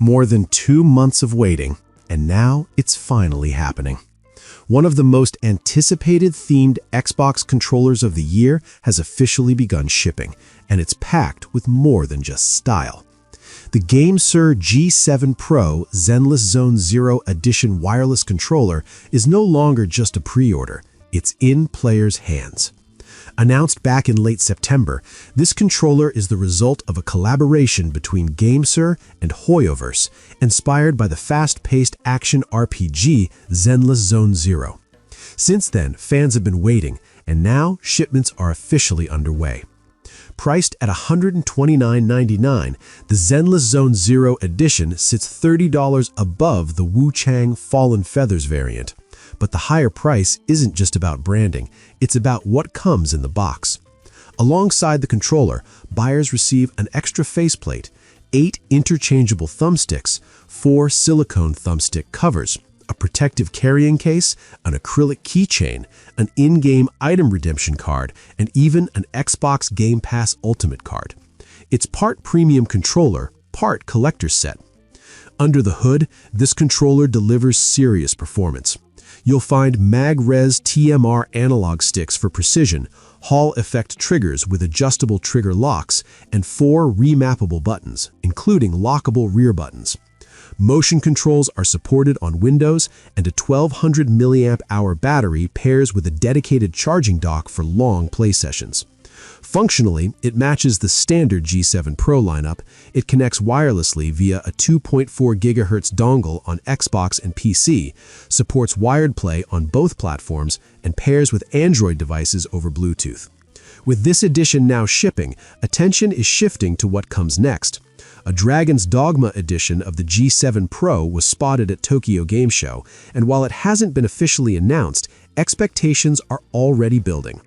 More than 2 months of waiting, and now it's finally happening. One of the most anticipated themed Xbox controllers of the year has officially begun shipping, and it's packed with more than just style. The GameSir G7 Pro Zenless Zone Zero Edition wireless controller is no longer just a pre-order, it's in players' hands. Announced back in late September, this controller is the result of a collaboration between GameSir and HoYoverse, inspired by the fast-paced action RPG Zenless Zone Zero. Since then, fans have been waiting, and now shipments are officially underway. Priced at $129.99, the Zenless Zone Zero Edition sits $30 above the Wu Chang Fallen Feathers variant. But the higher price isn't just about branding, it's about what comes in the box. Alongside the controller, buyers receive an extra faceplate, 8 interchangeable thumbsticks, 4 silicone thumbstick covers, a protective carrying case, an acrylic keychain, an in-game item redemption card, and even an Xbox Game Pass Ultimate card. It's part premium controller, part collector's set. Under the hood, this controller delivers serious performance. You'll find Mag-Res TMR analog sticks for precision, Hall effect triggers with adjustable trigger locks, and 4 remappable buttons, including lockable rear buttons. Motion controls are supported on Windows, and a 1200 mAh battery pairs with a dedicated charging dock for long play sessions. Functionally, it matches the standard G7 Pro lineup. It connects wirelessly via a 2.4 GHz dongle on Xbox and PC, supports wired play on both platforms, and pairs with Android devices over Bluetooth. With this edition now shipping, attention is shifting to what comes next. A Dragon's Dogma edition of the G7 Pro was spotted at Tokyo Game Show, and while it hasn't been officially announced, expectations are already building.